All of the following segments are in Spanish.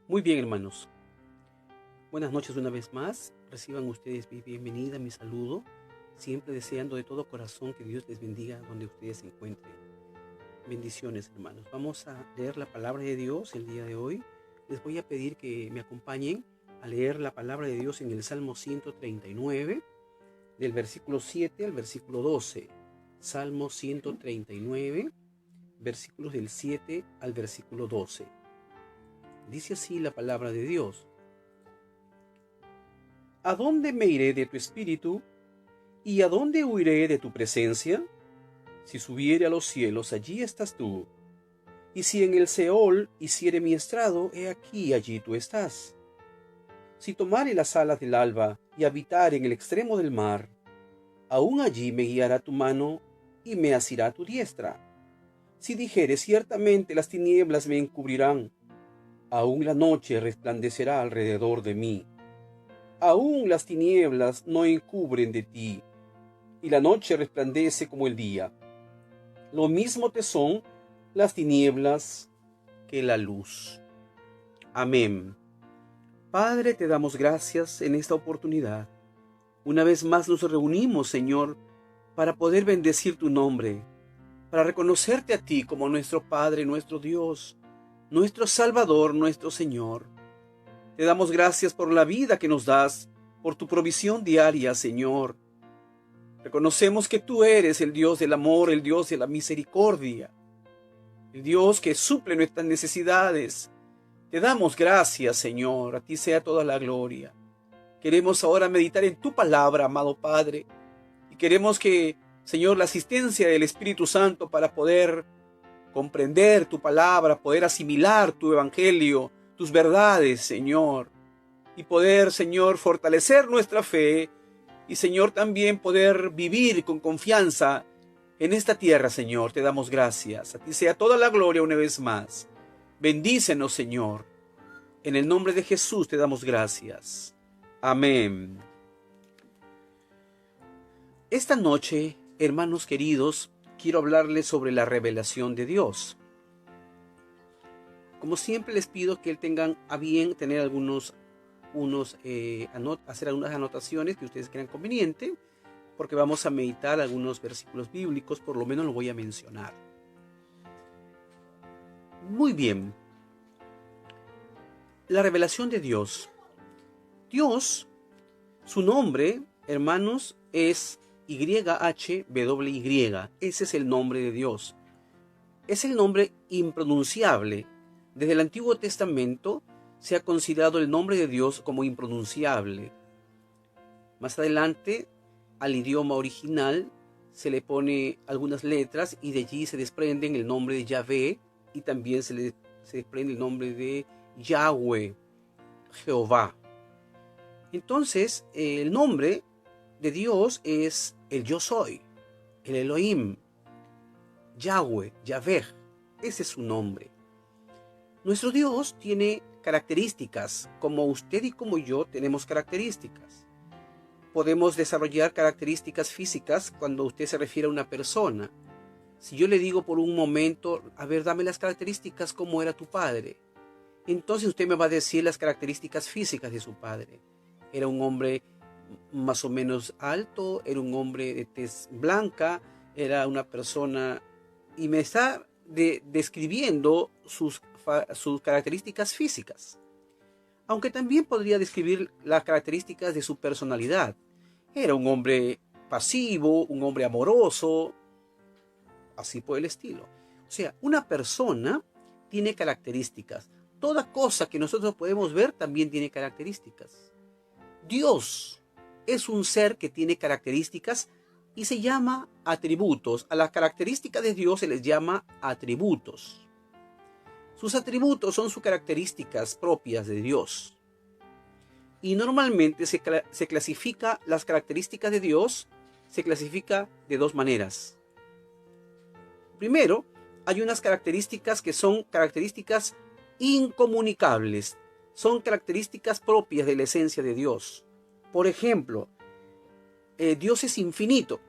Muy bien, hermanos. Buenas noches una vez más. Reciban ustedes mi bienvenida, mi saludo. Siempre deseando de todo corazón que Dios les bendiga donde ustedes se encuentren. Bendiciones, hermanos. Vamos a leer la palabra de Dios el día de hoy. Les voy a pedir que me acompañen a leer la palabra de Dios en el Salmo 139, del versículo 7 al versículo 12. Salmo 139, versículos del 7 al versículo 12. Dice así la palabra de Dios. ¿A dónde me iré de tu espíritu? ¿Y a dónde huiré de tu presencia? Si subiere a los cielos, allí estás tú. Y si en el Seol hiciere mi estrado, he aquí, allí tú estás. Si tomare las alas del alba y habitare en el extremo del mar, aún allí me guiará tu mano y me asirá tu diestra. Si dijere, ciertamente las tinieblas me encubrirán, aún la noche resplandecerá alrededor de mí. Aún las tinieblas no encubren de ti, y la noche resplandece como el día. Lo mismo te son las tinieblas que la luz. Amén. Padre, te damos gracias en esta oportunidad. Una vez más nos reunimos, Señor, para poder bendecir tu nombre, para reconocerte a ti como nuestro Padre, nuestro Dios, nuestro Salvador, nuestro Señor. Te damos gracias por la vida que nos das, por tu provisión diaria, Señor. Reconocemos que tú eres el Dios del amor, el Dios de la misericordia, el Dios que suple nuestras necesidades. Te damos gracias, Señor, a ti sea toda la gloria. Queremos ahora meditar en tu palabra, amado Padre, y queremos que, Señor, la asistencia del Espíritu Santo para poder comprender tu palabra, poder asimilar tu evangelio, tus verdades, Señor, y poder, Señor, fortalecer nuestra fe y, Señor, también poder vivir con confianza en esta tierra, Señor. Te damos gracias. A ti sea toda la gloria una vez más. Bendícenos, Señor. En el nombre de Jesús te damos gracias. Amén. Esta noche, hermanos queridos, quiero hablarles sobre la revelación de Dios. Como siempre les pido que tengan a bien tener hacer algunas anotaciones que ustedes crean conveniente, porque vamos a meditar algunos versículos bíblicos, por lo menos lo voy a mencionar. Muy bien. La revelación de Dios. Dios, su nombre, hermanos, es YHWY. Ese es el nombre de Dios. Es el nombre impronunciable. Desde el Antiguo Testamento se ha considerado el nombre de Dios como impronunciable. Más adelante, al idioma original se le pone algunas letras y de allí se desprenden el nombre de Yahvé y también se desprende el nombre de Yahweh, Jehová. Entonces, el nombre de Dios es el Yo Soy, el Elohim, Yahweh, Yahvé. Ese es su nombre. Nuestro Dios tiene características, como usted y como yo tenemos características. Podemos desarrollar características físicas cuando usted se refiere a una persona. Si yo le digo por un momento, a ver, dame las características como era tu padre, entonces usted me va a decir las características físicas de su padre. Era un hombre más o menos alto, era un hombre de tez blanca, era una persona, y me está describiendo sus características físicas. Aunque también podría describir las características de su personalidad. Era un hombre pasivo, un hombre amoroso, así por el estilo. O sea, una persona tiene características. Toda cosa que nosotros podemos ver también tiene características. Dios es un ser que tiene características y se llama atributos. A las características de Dios se les llama atributos. Sus atributos son sus características propias de Dios. Y normalmente se clasifica las características de Dios, se clasifica de dos maneras. Primero, hay unas características que son características incomunicables. Son características propias de la esencia de Dios. Por ejemplo, Dios es infinito,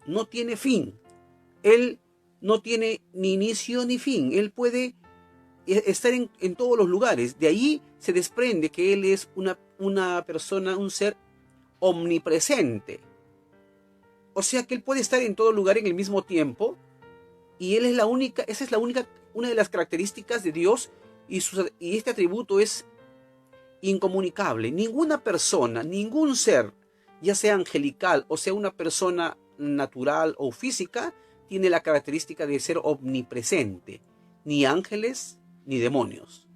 no tiene fin. Él no tiene ni inicio ni fin. Él puede estar en todos los lugares. De ahí se desprende que Él es una persona, un ser omnipresente. O sea que Él puede estar en todo lugar en el mismo tiempo, y Él es la única, esa es la única, una de las características de Dios, y este atributo es incomunicable. Ninguna persona, ningún ser, ya sea angelical o sea una persona natural o física, tiene la característica de ser omnipresente. Ni ángeles ni demonios.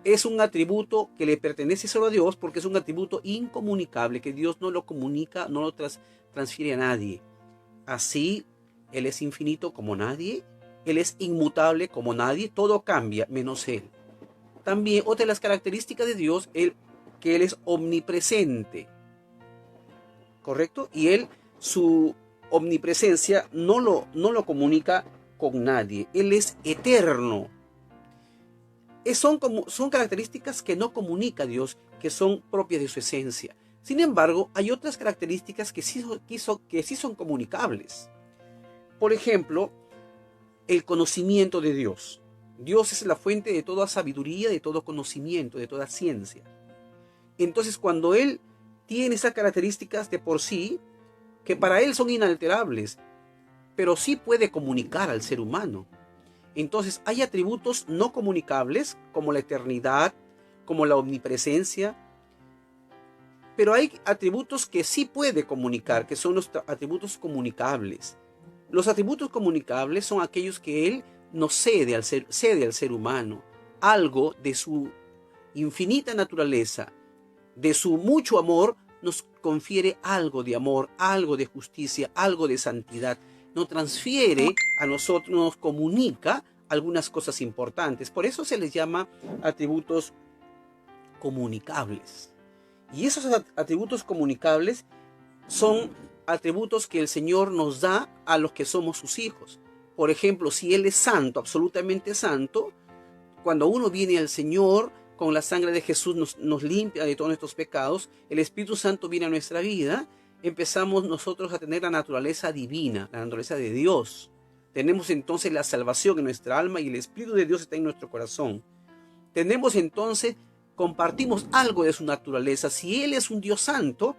Es un atributo que le pertenece solo a Dios, porque es un atributo incomunicable, que Dios no lo comunica, no lo transfiere a nadie. Así, Él es infinito como nadie, Él es inmutable como nadie, todo cambia menos Él. También otra de las características de Dios es que Él es omnipresente, ¿correcto? Y Él, su omnipresencia no lo comunica con nadie. Él es eterno. Son características que no comunica Dios, que son propias de su esencia. Sin embargo, hay otras características que sí son comunicables. Por ejemplo, el conocimiento de Dios. Dios es la fuente de toda sabiduría, de todo conocimiento, de toda ciencia. Entonces, cuando Él tiene esas características de por sí, que para Él son inalterables, pero sí puede comunicar al ser humano. Entonces, hay atributos no comunicables, como la eternidad, como la omnipresencia, pero hay atributos que sí puede comunicar, que son los atributos comunicables. Los atributos comunicables son aquellos que Él nos cede al ser humano, algo de su infinita naturaleza, de su mucho amor, nos confiere algo de amor, algo de justicia, algo de santidad. Nos transfiere a nosotros, nos comunica algunas cosas importantes. Por eso se les llama atributos comunicables. Y esos atributos comunicables son atributos que el Señor nos da a los que somos sus hijos. Por ejemplo, si Él es santo, absolutamente santo, cuando uno viene al Señor, con la sangre de Jesús nos limpia de todos nuestros pecados, el Espíritu Santo viene a nuestra vida, empezamos nosotros a tener la naturaleza divina, la naturaleza de Dios. Tenemos entonces la salvación en nuestra alma y el Espíritu de Dios está en nuestro corazón. Tenemos entonces, compartimos algo de su naturaleza. Si Él es un Dios santo,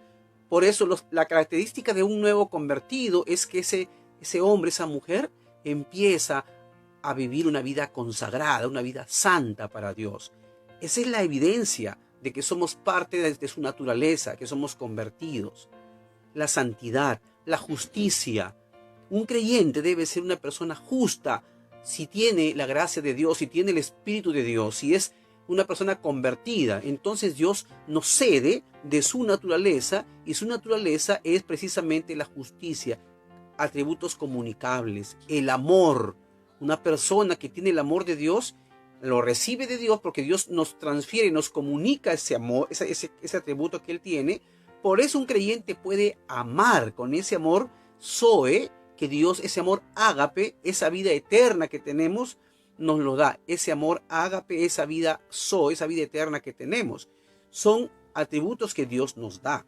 por eso la característica de un nuevo convertido es que ese hombre, esa mujer, empieza a vivir una vida consagrada, una vida santa para Dios. Esa es la evidencia de que somos parte de su naturaleza, que somos convertidos. La santidad, la justicia. Un creyente debe ser una persona justa si tiene la gracia de Dios, si tiene el Espíritu de Dios, si es una persona convertida. Entonces Dios nos cede de su naturaleza, y su naturaleza es precisamente la justicia, atributos comunicables, el amor. Una persona que tiene el amor de Dios lo recibe de Dios, porque Dios nos transfiere, nos comunica ese amor, ese atributo que Él tiene. Por eso un creyente puede amar con ese amor zoe, que Dios, ese amor ágape, esa vida eterna que tenemos, nos lo da. Ese amor ágape, esa vida zoe, esa vida eterna que tenemos, son atributos que Dios nos da.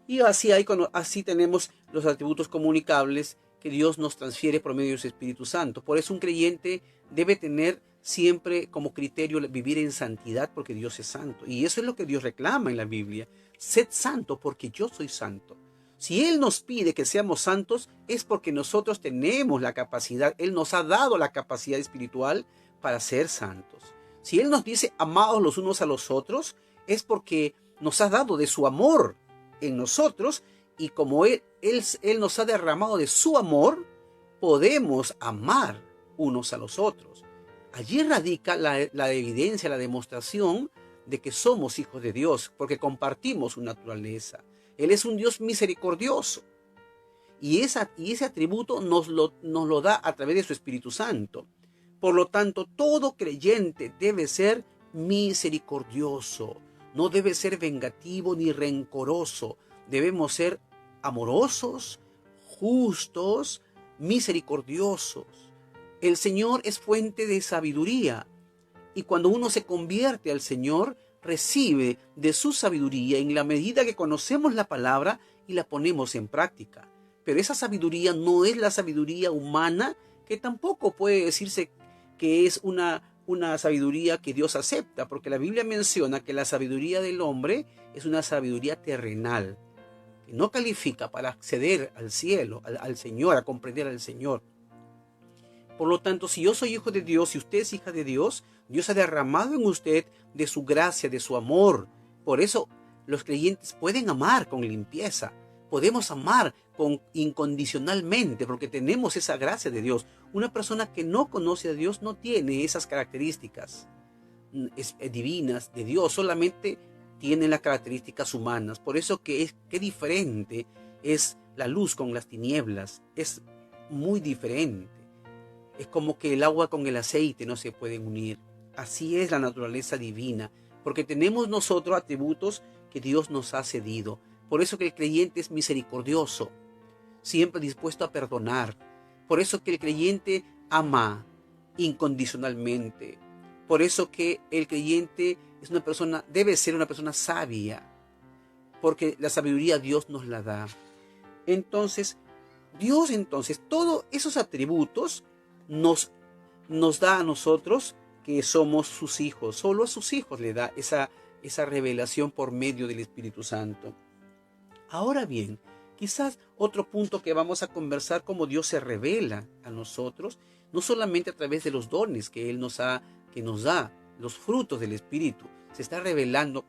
Y así tenemos los atributos comunicables que Dios nos transfiere por medio de su Espíritu Santo. Por eso un creyente debe tener siempre como criterio vivir en santidad, porque Dios es santo. Y eso es lo que Dios reclama en la Biblia. Sed santo porque yo soy santo. Si Él nos pide que seamos santos, es porque nosotros tenemos la capacidad. Él nos ha dado la capacidad espiritual para ser santos. Si Él nos dice amados los unos a los otros, es porque nos ha dado de su amor en nosotros, y como Él nos ha derramado de su amor, podemos amar unos a los otros. Allí radica la evidencia, la demostración de que somos hijos de Dios, porque compartimos su naturaleza. Él es un Dios misericordioso, y ese atributo nos lo da a través de su Espíritu Santo. Por lo tanto, todo creyente debe ser misericordioso, no debe ser vengativo ni rencoroso. Debemos ser amorosos, justos, misericordiosos. El Señor es fuente de sabiduría, y cuando uno se convierte al Señor, recibe de su sabiduría en la medida que conocemos la palabra y la ponemos en práctica. Pero esa sabiduría no es la sabiduría humana, que tampoco puede decirse que es una una sabiduría que Dios acepta, porque la Biblia menciona que la sabiduría del hombre es una sabiduría terrenal, que no califica para acceder al cielo, al Señor, a comprender al Señor. Por lo tanto, si yo soy hijo de Dios y usted es hija de Dios, Dios ha derramado en usted de su gracia, de su amor. Por eso los creyentes pueden amar con limpieza. Podemos amar incondicionalmente porque tenemos esa gracia de Dios. Una persona que no conoce a Dios no tiene esas características divinas de Dios, solamente tiene las características humanas. Por eso qué diferente es la luz con las tinieblas. Es muy diferente. Es como que el agua con el aceite no se pueden unir. Así es la naturaleza divina, porque tenemos nosotros atributos que Dios nos ha cedido. Por eso que el creyente es misericordioso, siempre dispuesto a perdonar. Por eso que el creyente ama incondicionalmente. Por eso que el creyente debe ser una persona sabia, porque la sabiduría Dios nos la da. Entonces, Dios todos esos atributos nos da a nosotros que somos sus hijos. Solo a sus hijos le da esa revelación por medio del Espíritu Santo. Ahora bien, quizás otro punto que vamos a conversar, cómo Dios se revela a nosotros, no solamente a través de los dones que Él nos da, los frutos del Espíritu. Se está revelando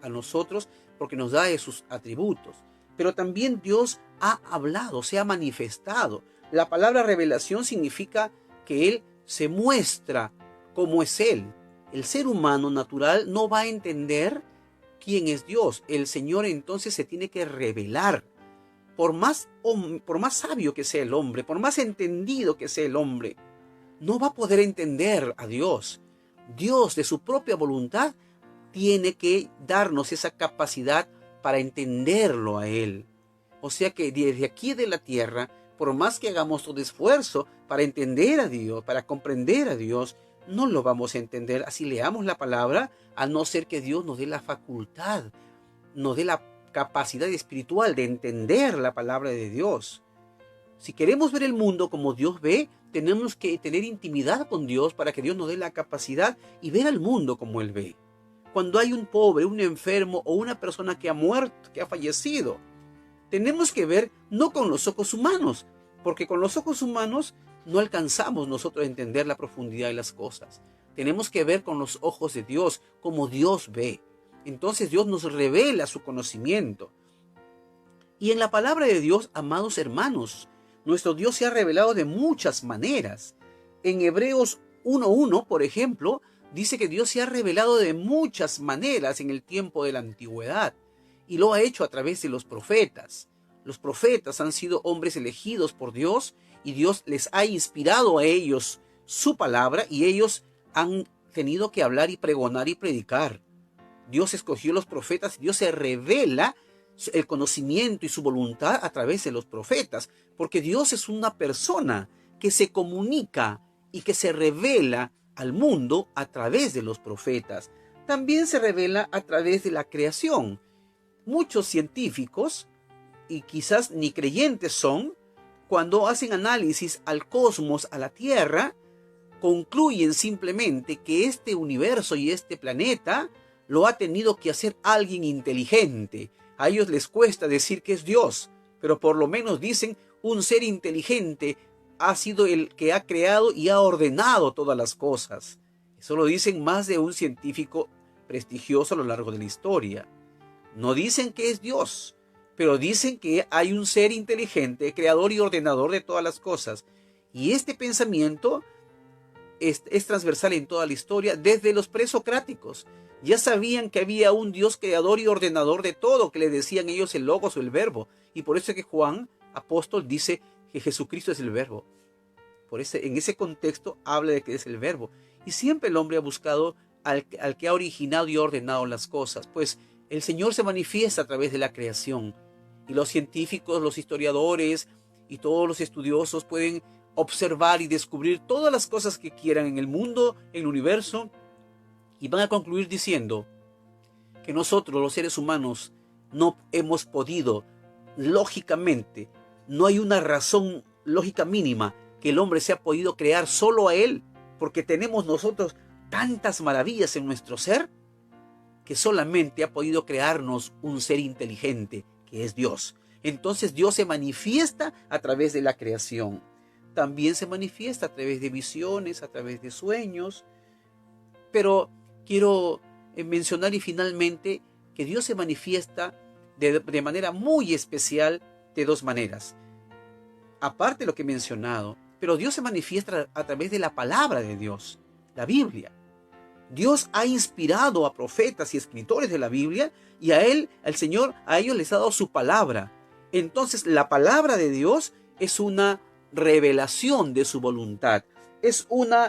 a nosotros porque nos da sus atributos. Pero también Dios ha hablado, se ha manifestado. La palabra revelación significa que Él se muestra cómo es Él. El ser humano natural no va a entender quién es Dios. El Señor entonces se tiene que revelar. Por más sabio que sea el hombre, por más entendido que sea el hombre, no va a poder entender a Dios. Dios, de su propia voluntad, tiene que darnos esa capacidad para entenderlo a Él. O sea que desde aquí de la tierra, por más que hagamos todo esfuerzo para entender a Dios, para comprender a Dios, no lo vamos a entender así leamos la palabra, a no ser que Dios nos dé la facultad, nos dé la capacidad espiritual de entender la palabra de Dios. Si queremos ver el mundo como Dios ve, tenemos que tener intimidad con Dios para que Dios nos dé la capacidad y ver al mundo como Él ve. Cuando hay un pobre, un enfermo o una persona que ha muerto, que ha fallecido, tenemos que ver no con los ojos humanos, porque con los ojos humanos no alcanzamos nosotros a entender la profundidad de las cosas. Tenemos que ver con los ojos de Dios, como Dios ve. Entonces Dios nos revela su conocimiento. Y en la palabra de Dios, amados hermanos, nuestro Dios se ha revelado de muchas maneras. En Hebreos 1:1, por ejemplo, dice que Dios se ha revelado de muchas maneras en el tiempo de la antigüedad. Y lo ha hecho a través de los profetas. Los profetas han sido hombres elegidos por Dios y Dios les ha inspirado a ellos su palabra y ellos han tenido que hablar y pregonar y predicar. Dios escogió los profetas y Dios se revela el conocimiento y su voluntad a través de los profetas, porque Dios es una persona que se comunica y que se revela al mundo a través de los profetas. También se revela a través de la creación. Muchos científicos, y quizás ni creyentes son, cuando hacen análisis al cosmos, a la Tierra, concluyen simplemente que este universo y este planeta lo ha tenido que hacer alguien inteligente. A ellos les cuesta decir que es Dios, pero por lo menos dicen un ser inteligente ha sido el que ha creado y ha ordenado todas las cosas. Eso lo dicen más de un científico prestigioso a lo largo de la historia. No dicen que es Dios, pero dicen que hay un ser inteligente, creador y ordenador de todas las cosas. Y este pensamiento es transversal en toda la historia, desde los presocráticos. Ya sabían que había un Dios creador y ordenador de todo, que le decían ellos el logos o el verbo. Y por eso es que Juan, apóstol, dice que Jesucristo es el verbo. En ese contexto habla de que es el verbo. Y siempre el hombre ha buscado al que ha originado y ordenado las cosas. Pues el Señor se manifiesta a través de la creación. Y los científicos, los historiadores y todos los estudiosos pueden observar y descubrir todas las cosas que quieran en el mundo, en el universo, y van a concluir diciendo que nosotros, los seres humanos, no hemos podido, lógicamente, no hay una razón lógica mínima que el hombre se ha podido crear solo a él, porque tenemos nosotros tantas maravillas en nuestro ser que solamente ha podido crearnos un ser inteligente, que es Dios. Entonces Dios se manifiesta a través de la creación. También se manifiesta a través de visiones, a través de sueños. Pero quiero mencionar y finalmente que Dios se manifiesta de manera muy especial de dos maneras. Aparte de lo que he mencionado, pero Dios se manifiesta a través de la palabra de Dios, la Biblia. Dios ha inspirado a profetas y escritores de la Biblia y a ellos les ha dado su palabra. Entonces la palabra de Dios es una revelación de su voluntad.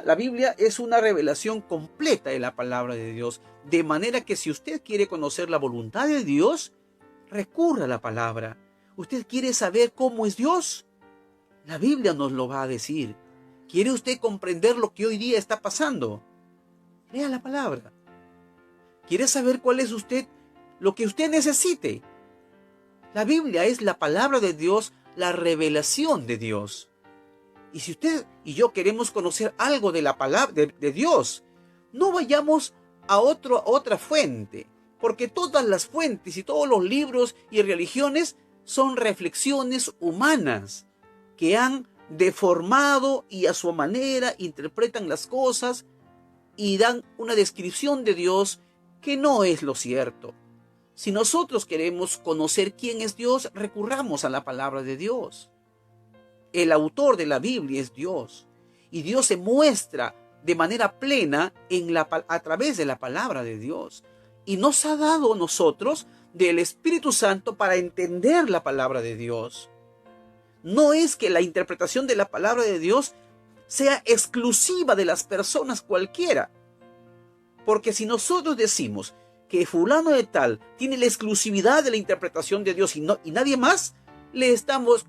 La Biblia es una revelación completa de la palabra de Dios. De manera que si usted quiere conocer la voluntad de Dios, recurra a la palabra. ¿Usted quiere saber cómo es Dios? La Biblia nos lo va a decir. ¿Quiere usted comprender lo que hoy día está pasando? Lea la palabra. ¿Quiere saber cuál es lo que usted necesite? La Biblia es la palabra de Dios, la revelación de Dios. Y si usted y yo queremos conocer algo de la palabra de Dios, no vayamos a otra fuente, porque todas las fuentes y todos los libros y religiones son reflexiones humanas que han deformado y a su manera interpretan las cosas y dan una descripción de Dios que no es lo cierto. Si nosotros queremos conocer quién es Dios, recurramos a la palabra de Dios. El autor de la Biblia es Dios, y Dios se muestra de manera plena a través de la palabra de Dios. Y nos ha dado a nosotros del Espíritu Santo para entender la palabra de Dios. No es que la interpretación de la palabra de Dios sea exclusiva de las personas cualquiera. Porque si nosotros decimos que fulano de tal tiene la exclusividad de la interpretación de Dios y nadie más, estamos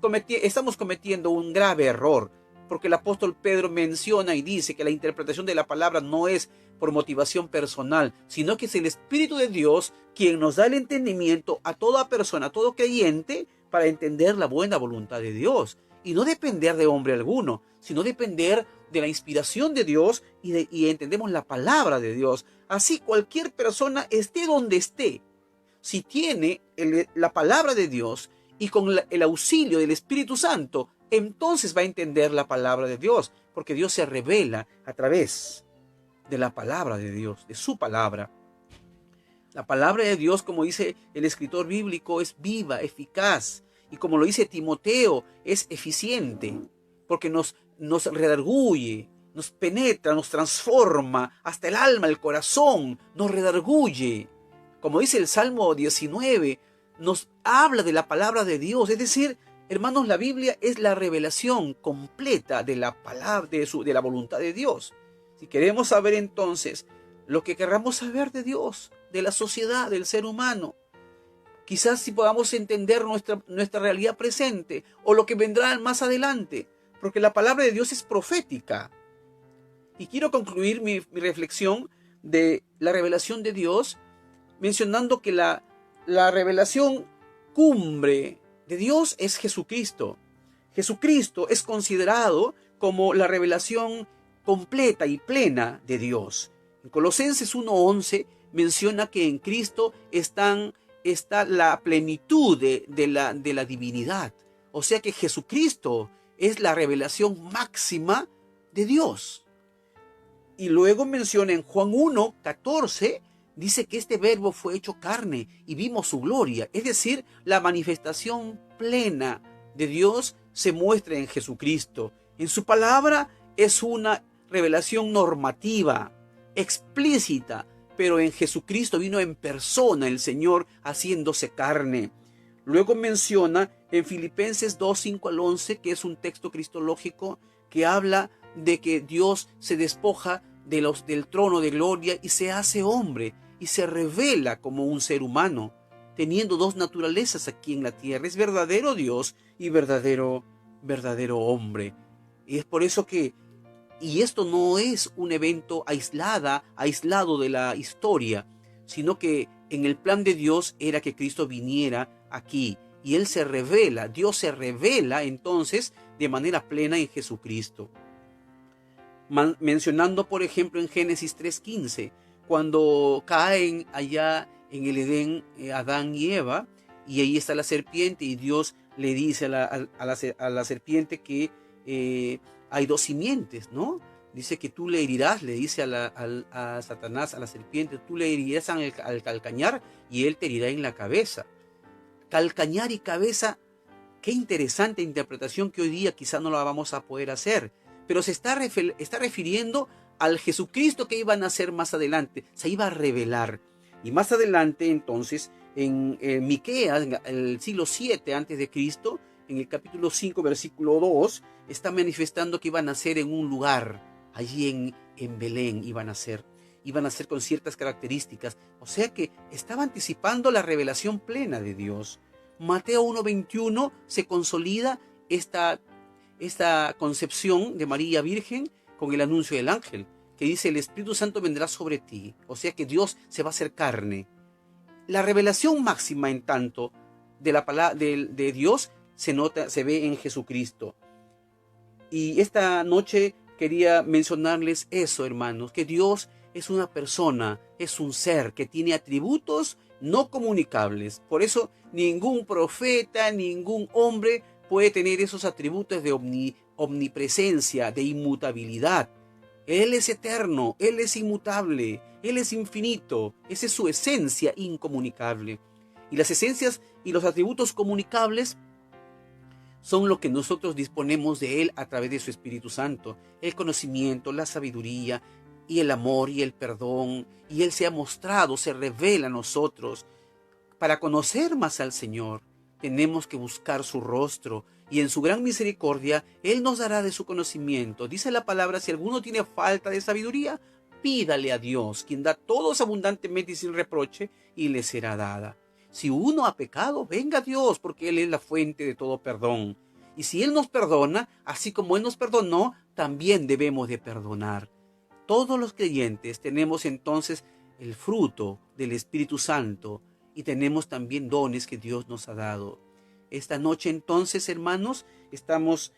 cometiendo un grave error. Porque el apóstol Pedro menciona y dice que la interpretación de la palabra no es por motivación personal, sino que es el Espíritu de Dios quien nos da el entendimiento a toda persona, a todo creyente, para entender la buena voluntad de Dios. Y no depender de hombre alguno, sino depender de la inspiración de Dios y entendemos la palabra de Dios. Así cualquier persona, esté donde esté, si tiene la palabra de Dios y con el auxilio del Espíritu Santo, entonces va a entender la palabra de Dios, porque Dios se revela a través de la palabra de Dios, de su palabra. La palabra de Dios, como dice el escritor bíblico, es viva, eficaz, y como lo dice Timoteo, es eficiente, porque nos redarguye, nos penetra, nos transforma hasta el alma, el corazón, nos redarguye. Como dice el Salmo 19, nos habla de la palabra de Dios, es decir, hermanos, la Biblia es la revelación completa de la palabra, de la voluntad de Dios. Si queremos saber entonces lo que querramos saber de Dios, de la sociedad, del ser humano, quizás si podamos entender nuestra realidad presente o lo que vendrá más adelante, porque la palabra de Dios es profética. Y quiero concluir mi reflexión de la revelación de Dios mencionando que la revelación cumbre de Dios es Jesucristo. Jesucristo es considerado como la revelación completa y plena de Dios. En Colosenses 1:11 menciona que en Cristo está la plenitud de la divinidad. O sea que Jesucristo es la revelación máxima de Dios. Y luego menciona en Juan 1:14, dice que este verbo fue hecho carne y vimos su gloria. Es decir, la manifestación plena de Dios se muestra en Jesucristo. En su palabra es una revelación normativa, explícita, pero en Jesucristo vino en persona el Señor haciéndose carne. Luego menciona en Filipenses 2:5-11, que es un texto cristológico que habla de que Dios se despoja del trono de gloria y se hace hombre y se revela como un ser humano, teniendo dos naturalezas aquí en la tierra. Es verdadero Dios y verdadero hombre. Y es por eso y esto no es un evento aislado de la historia, sino que en el plan de Dios era que Cristo viniera aquí y Él se revela, Dios se revela entonces de manera plena en Jesucristo. mencionando por ejemplo en Génesis 3:15, cuando caen allá en el Edén Adán y Eva, y ahí está la serpiente, y Dios le dice a la serpiente que hay dos simientes, ¿no? Dice que tú le herirás, le dice a Satanás, a la serpiente, tú le herirás al calcañar y él te herirá en la cabeza. Calcañar y cabeza, qué interesante interpretación que hoy día quizá no la vamos a poder hacer, pero se está refiriendo al Jesucristo que iba a nacer más adelante, se iba a revelar. Y más adelante entonces, en Miqueas, en el siglo 7 antes de Cristo, en el capítulo 5, versículo 2, está manifestando que iba a nacer en un lugar, allí en Belén iba a nacer con ciertas características, o sea que estaba anticipando la revelación plena de Dios. Mateo 1:21 se consolida esta concepción de María Virgen con el anuncio del ángel, que dice: el Espíritu Santo vendrá sobre ti, o sea que Dios se va a hacer carne. La revelación máxima, en tanto, de la palabra de Dios se ve en Jesucristo. Y esta noche quería mencionarles eso, hermanos, que Dios es una persona, es un ser que tiene atributos no comunicables. Por eso ningún profeta, ningún hombre puede tener esos atributos de omnipresencia, de inmutabilidad. Él es eterno, Él es inmutable, Él es infinito. Esa es su esencia incomunicable. Y las esencias y los atributos comunicables son lo que nosotros disponemos de Él a través de su Espíritu Santo. El conocimiento, la sabiduría y el amor y el perdón. Y Él se ha mostrado, se revela a nosotros. Para conocer más al Señor, tenemos que buscar su rostro. Y en su gran misericordia, Él nos dará de su conocimiento. Dice la palabra: si alguno tiene falta de sabiduría, pídale a Dios, quien da todos abundantemente y sin reproche, y le será dada. Si uno ha pecado, venga a Dios, porque Él es la fuente de todo perdón. Y si Él nos perdona, así como Él nos perdonó, también debemos de perdonar. Todos los creyentes tenemos entonces el fruto del Espíritu Santo y tenemos también dones que Dios nos ha dado. Esta noche entonces, hermanos, estamos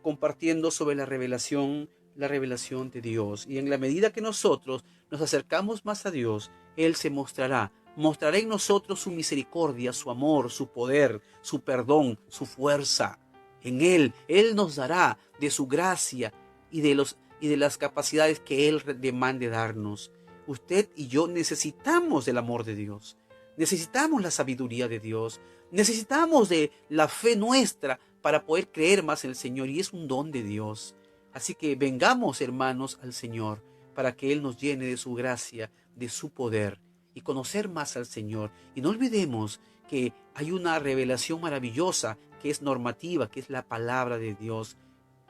compartiendo sobre la revelación de Dios. Y en la medida que nosotros nos acercamos más a Dios, Él se mostrará en nosotros su misericordia, su amor, su poder, su perdón, su fuerza. En Él nos dará de su gracia y de las capacidades que Él demande darnos. Usted y yo necesitamos del amor de Dios. Necesitamos la sabiduría de Dios. Necesitamos de la fe nuestra para poder creer más en el Señor, y es un don de Dios. Así que vengamos, hermanos, al Señor para que Él nos llene de su gracia, de su poder, y conocer más al Señor. Y no olvidemos que hay una revelación maravillosa que es normativa, que es la palabra de Dios.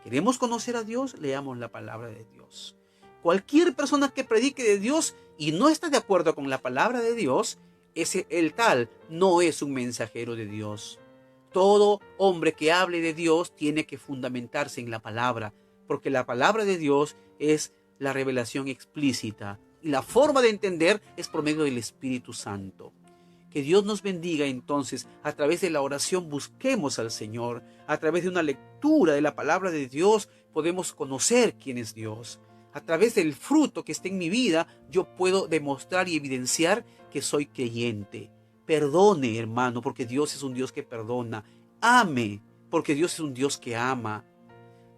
¿Queremos conocer a Dios? Leamos la palabra de Dios. Cualquier persona que predique de Dios y no está de acuerdo con la palabra de Dios, el tal no es un mensajero de Dios. Todo hombre que hable de Dios tiene que fundamentarse en la palabra, porque la palabra de Dios es la revelación explícita. Y la forma de entender es por medio del Espíritu Santo. Que Dios nos bendiga entonces. A través de la oración busquemos al Señor. A través de una lectura de la palabra de Dios podemos conocer quién es Dios. A través del fruto que está en mi vida, yo puedo demostrar y evidenciar que soy creyente. Perdone, hermano, porque Dios es un Dios que perdona. Ame, porque Dios es un Dios que ama.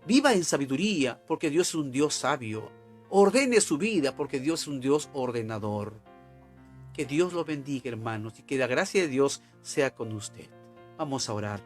Viva en sabiduría, porque Dios es un Dios sabio. Ordene su vida, porque Dios es un Dios ordenador. Que Dios lo bendiga, hermanos, y que la gracia de Dios sea con usted. Vamos a orar.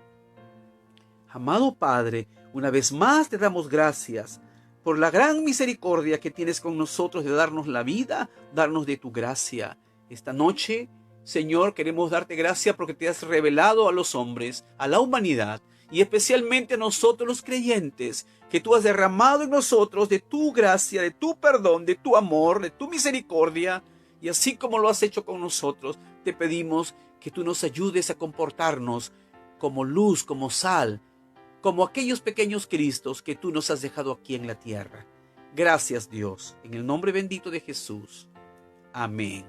Amado Padre, una vez más te damos gracias por la gran misericordia que tienes con nosotros de darnos la vida, darnos de tu gracia. Esta noche, Señor, queremos darte gracias porque te has revelado a los hombres, a la humanidad, y especialmente a nosotros los creyentes, que tú has derramado en nosotros de tu gracia, de tu perdón, de tu amor, de tu misericordia. Y así como lo has hecho con nosotros, te pedimos que tú nos ayudes a comportarnos como luz, como sal, como aquellos pequeños Cristos que tú nos has dejado aquí en la tierra. Gracias, Dios, en el nombre bendito de Jesús. Amén.